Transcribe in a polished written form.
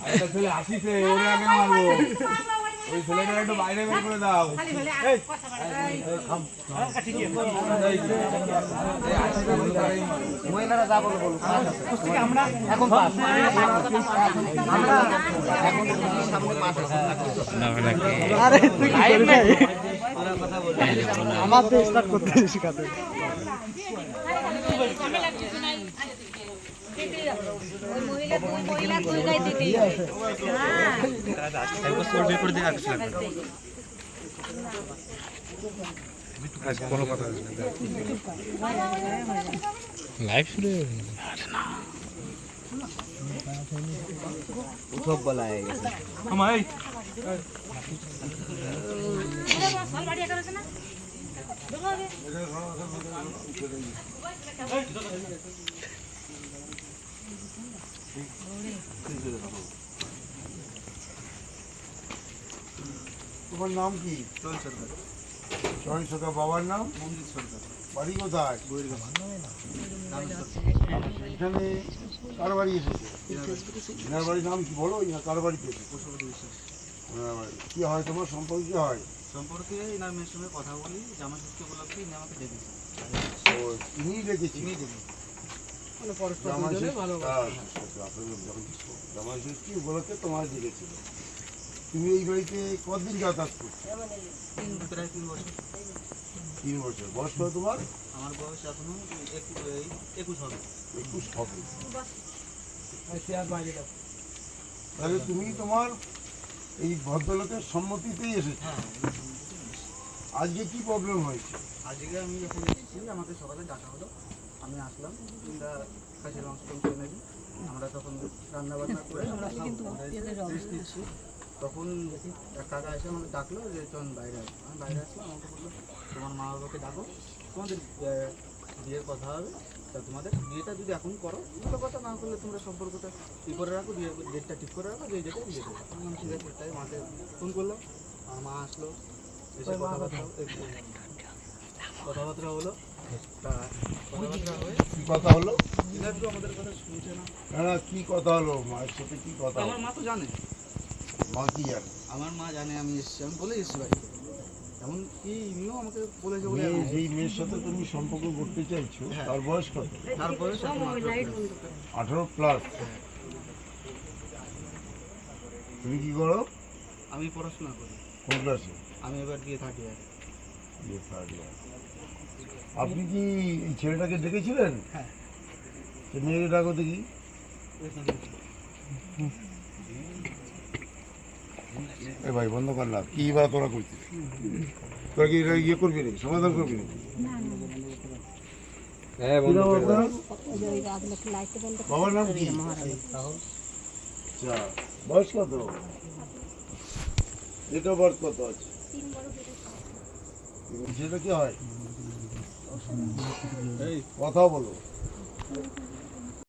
একটা ছেলে আসিছে, ওরে আগে মারবো। ওই ছেলেটা একটু বাইরে বের করে দাও। মহিলারা যা বলো বলো। আমরা এখন পাস। আমরা এখন সামনে পাস আছে। আরে তুই কি করবি ভাই? আমার তো স্টার্ট করতে শিখাতে। মহিলা কই গাই দিদি হ্যাঁ একবার সোল বের করে দিয়ে আসছ না আজ কোনো কথা হচ্ছে না লাইভ শুরু আরে না উৎসব বলা হয়ে গেছে আমাই সাল বাড়ি করেছ না ঢোকাবে তোমার নাম কি? চয়ন সরকার। বাবার নাম? মঞ্জিত সরকার। বাড়ি কোথায়? এখানে কার বাড়ি এসেছে? এনার বাড়ির নাম কি বলো? কার বাড়িতে এসেছে? কি হয় তোমার সম্পর্ক? কি হয় সম্পর্কে এনার মেয়ের সঙ্গে কথা বলি, জামা ষষ্ঠী উপলক্ষে ইনি আমাকে ডেকেছে। তিনি ডেকেছি মানে পরস্পর জামাই ষষ্ঠী উপলক্ষে তোমার ডেকেছিল। তুমি এই বাড়িতে কতদিন যাতায়াত করছো? প্রায় 3 বছর। 3 বছর। বয়স কত তোমার? আমার বয়স এখনো 21 হবে। 21 হবে। তাহলে তুমি তোমার এই ভদ্রলোকের সম্মতিতেই এসেছো। হ্যাঁ, আজকে কি প্রবলেম হয়েছে? আজকে আমি যখন এসেছি আমাকে সকালে ডাকা হলো, আমি আসলাম। আমরা খাসির মাংস করে নেবি, আমরা তখন রান্না বান্না করে আমরা রেস্ট নিচ্ছি। তখন এক কাকা এসে আমাকে ডাকলো যে চল বাইরে আসবো। আমি বাইরে আসলাম, আমাকে বললো তোমার মা বাবাকে ডাকো, তোমাদের বিয়ের কথা হবে, তা তোমাদের বিয়েটা যদি এখন করো ভালো কথা, না করলে তোমরা সম্পর্কটা ই করে রাখো, বিয়ের ডেটটা ঠিক করে রাখো, যে ডেটে বিয়ে দেবো। আমি ঠিক আছে, তাই মাকে ফোন করলাম। আমার মা আসলো, এসে কথাবার্তা হলো। তা কথাবার্তা হয়ে কি কথা হলো? এরা একটু আমাদের কথা শুনছে না। না না, কি কথা হলো? মায়ের সাথে কি কথা আমার হলো? মা তো জানে, মা কি জানে? আমার মা জানে আমি এসেছি, আমি বলে এসেছি বাড়িতে। এমন কি ইনিও আমাকে বলেছে বলে মেয়ে যেই মেয়ের সাথে তুমি সম্পর্ক করতে চাইছো তার বয়স কত? তারপরে 18 প্লাস। তুমি কি করো? আমি পড়াশোনা করি। কোন ক্লাসে? আমি এবার গিয়ে থাকি আর আপনি কি এই ছেলেটাকে দেখেছিলেন? হ্যাঁ। সে মেয়েকে ডাকো দেখি। এ ভাই বন্ধ কর না, কি বা তোরা করছিস? তোরা কি এটা ইয়ে করবি নাকি, সমাধান করবি নাকি? বাবার নাম কি? আচ্ছা, বয়স কত? ডেট অফ বার্থ কত আছে? সেটা কি হয়? কথা বলো।